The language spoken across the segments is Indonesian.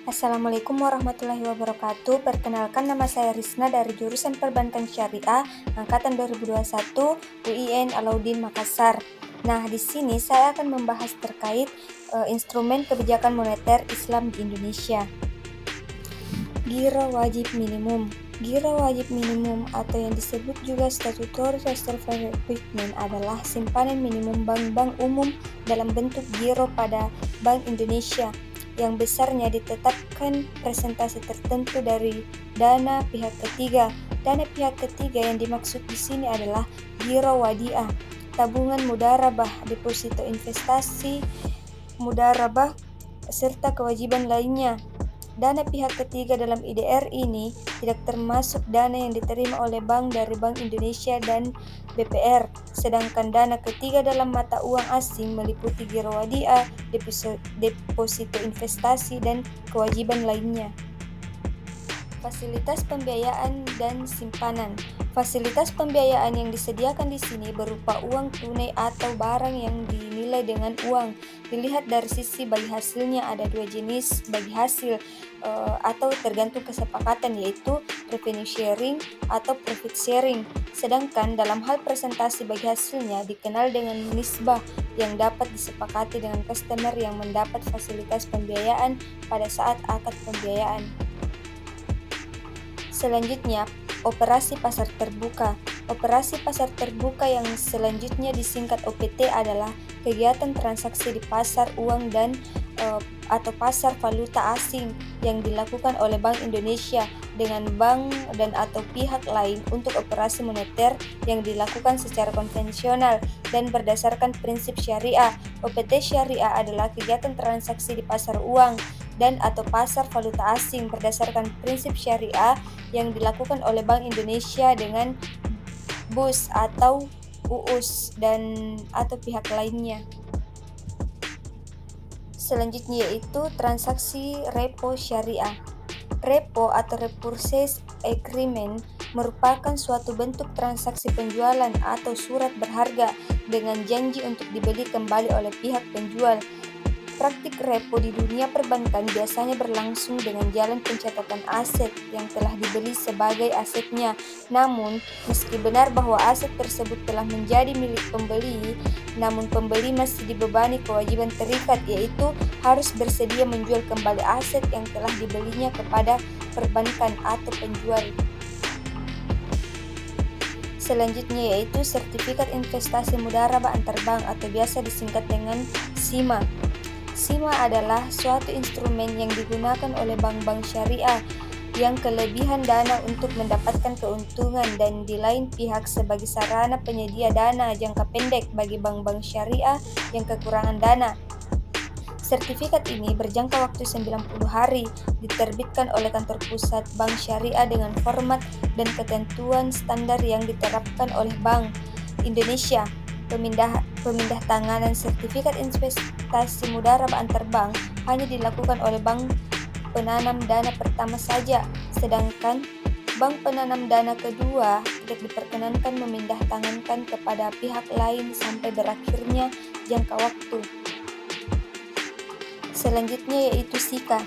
Assalamualaikum warahmatullahi wabarakatuh. Perkenalkan, nama saya Risna dari jurusan Perbankan Syariah angkatan 2021 UIN Alauddin Makassar. Nah, di sini saya akan membahas terkait instrumen kebijakan moneter Islam di Indonesia. Giro wajib minimum. Giro wajib minimum atau yang disebut juga statutory reserve requirement adalah simpanan minimum bank-bank umum dalam bentuk giro pada Bank Indonesia yang besarnya ditetapkan presentasi tertentu dari dana pihak ketiga. Dana pihak ketiga yang dimaksud di sini adalah giro wadiah, tabungan mudarabah, deposito investasi mudarabah, serta kewajiban lainnya. Dana pihak ketiga dalam IDR ini tidak termasuk dana yang diterima oleh bank dari Bank Indonesia dan BPR, sedangkan dana ketiga dalam mata uang asing meliputi giro wadiah, deposito investasi, dan kewajiban lainnya. Fasilitas pembiayaan dan simpanan. Fasilitas pembiayaan yang disediakan di sini berupa uang tunai atau barang yang dinilai dengan uang. Dilihat dari sisi bagi hasilnya ada dua jenis bagi hasil atau tergantung kesepakatan, yaitu revenue sharing atau profit sharing. Sedangkan dalam hal presentasi bagi hasilnya dikenal dengan nisbah yang dapat disepakati dengan customer yang mendapat fasilitas pembiayaan pada saat akad pembiayaan. Selanjutnya, operasi pasar terbuka. Operasi pasar terbuka yang selanjutnya disingkat OPT adalah kegiatan transaksi di pasar uang dan atau pasar valuta asing yang dilakukan oleh Bank Indonesia dengan bank dan atau pihak lain untuk operasi moneter yang dilakukan secara konvensional dan berdasarkan prinsip syariah. OPT syariah adalah kegiatan transaksi di pasar uang dan atau pasar valuta asing berdasarkan prinsip syariah yang dilakukan oleh Bank Indonesia dengan BUS atau UUS dan atau pihak lainnya. Selanjutnya yaitu transaksi repo syariah. Repo atau repurchase agreement merupakan suatu bentuk transaksi penjualan atau surat berharga dengan janji untuk dibeli kembali oleh pihak penjual. Praktik repo di dunia perbankan biasanya berlangsung dengan jalan pencatatan aset yang telah dibeli sebagai asetnya. Namun, meski benar bahwa aset tersebut telah menjadi milik pembeli, namun pembeli masih dibebani kewajiban terikat, yaitu harus bersedia menjual kembali aset yang telah dibelinya kepada perbankan atau penjual. Selanjutnya yaitu sertifikat investasi mudarabah antar bank atau biasa disingkat dengan SIMA. SIMA adalah suatu instrumen yang digunakan oleh bank-bank syariah yang kelebihan dana untuk mendapatkan keuntungan dan di lain pihak sebagai sarana penyedia dana jangka pendek bagi bank-bank syariah yang kekurangan dana. Sertifikat ini berjangka waktu 90 hari, diterbitkan oleh kantor pusat Bank Syariah dengan format dan ketentuan standar yang diterapkan oleh Bank Indonesia. Pemindah tanganan sertifikat investasi mudarabah antar bank hanya dilakukan oleh bank penanam dana pertama saja, sedangkan bank penanam dana kedua tidak diperkenankan memindah tangankan kepada pihak lain sampai berakhirnya jangka waktu. Selanjutnya yaitu SIKA.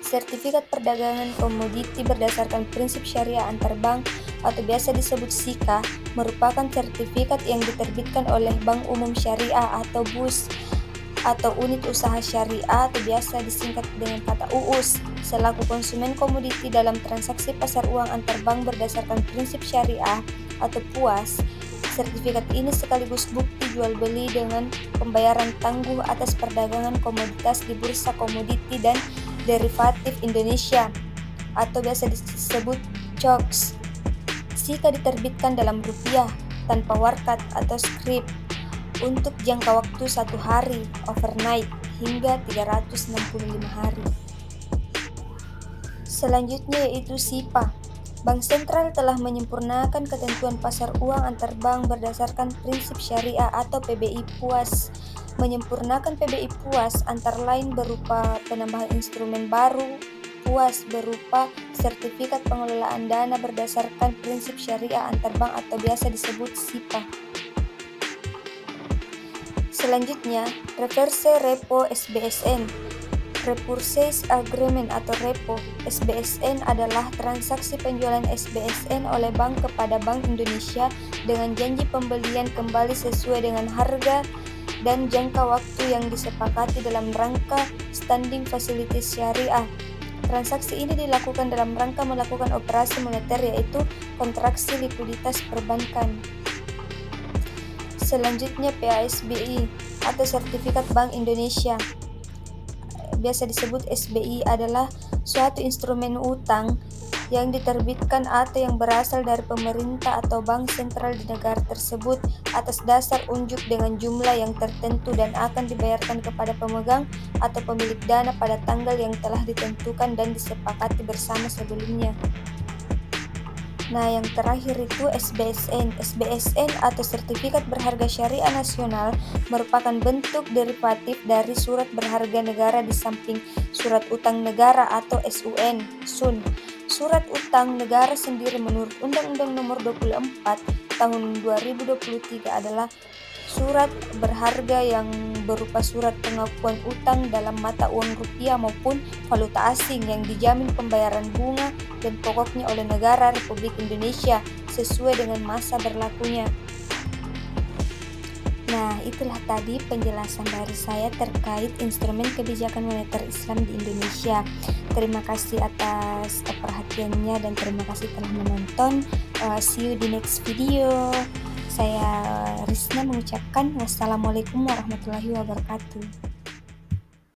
Sertifikat perdagangan komoditi berdasarkan prinsip syariah antar bank atau biasa disebut SIKA merupakan sertifikat yang diterbitkan oleh Bank Umum Syariah atau BUS atau unit usaha syariah atau biasa disingkat dengan kata UUS selaku konsumen komoditi dalam transaksi pasar uang antar bank berdasarkan prinsip syariah atau PUAS. Sertifikat ini sekaligus bukti jual beli dengan pembayaran tangguh atas perdagangan komoditas di Bursa Komoditi dan Derivatif Indonesia atau biasa disebut COKS. SIKA diterbitkan dalam rupiah tanpa warkat atau script untuk jangka waktu 1 hari overnight hingga 365 hari. Selanjutnya yaitu SIPA. Bank Sentral telah menyempurnakan ketentuan pasar uang antar bank berdasarkan prinsip syariah atau PBI PUAS. Menyempurnakan PBI PUAS antara lain berupa penambahan instrumen baru PUAS berupa sertifikat pengelolaan dana berdasarkan prinsip syariah antar bank atau biasa disebut SIPA. Selanjutnya, reverse repo SBSN. Repurchase Agreement atau repo (SBSN) adalah transaksi penjualan SBSN oleh bank kepada Bank Indonesia dengan janji pembelian kembali sesuai dengan harga dan jangka waktu yang disepakati dalam rangka standing facilities syariah. Transaksi ini dilakukan dalam rangka melakukan operasi moneter, yaitu kontraksi likuiditas perbankan. Selanjutnya PASBI atau Sertifikat Bank Indonesia, biasa disebut SBI, adalah suatu instrumen utang yang diterbitkan atau yang berasal dari pemerintah atau bank sentral di negara tersebut atas dasar unjuk dengan jumlah yang tertentu dan akan dibayarkan kepada pemegang atau pemilik dana pada tanggal yang telah ditentukan dan disepakati bersama sebelumnya. Nah, yang terakhir itu SBSN. SBSN atau Sertifikat Berharga Syariah Nasional merupakan bentuk derivatif dari surat berharga negara di samping surat utang negara atau SUN. Surat utang negara sendiri menurut Undang-Undang Nomor 24 Tahun 2023 adalah surat berharga yang berupa surat pengakuan utang dalam mata uang rupiah maupun valuta asing yang dijamin pembayaran bunga dan pokoknya oleh negara Republik Indonesia sesuai dengan masa berlakunya. Nah, itulah tadi penjelasan dari saya terkait instrumen kebijakan moneter Islam di Indonesia. Terima kasih atas perhatiannya dan terima kasih telah menonton. See you di next video. Saya Risna mengucapkan wassalamualaikum warahmatullahi wabarakatuh.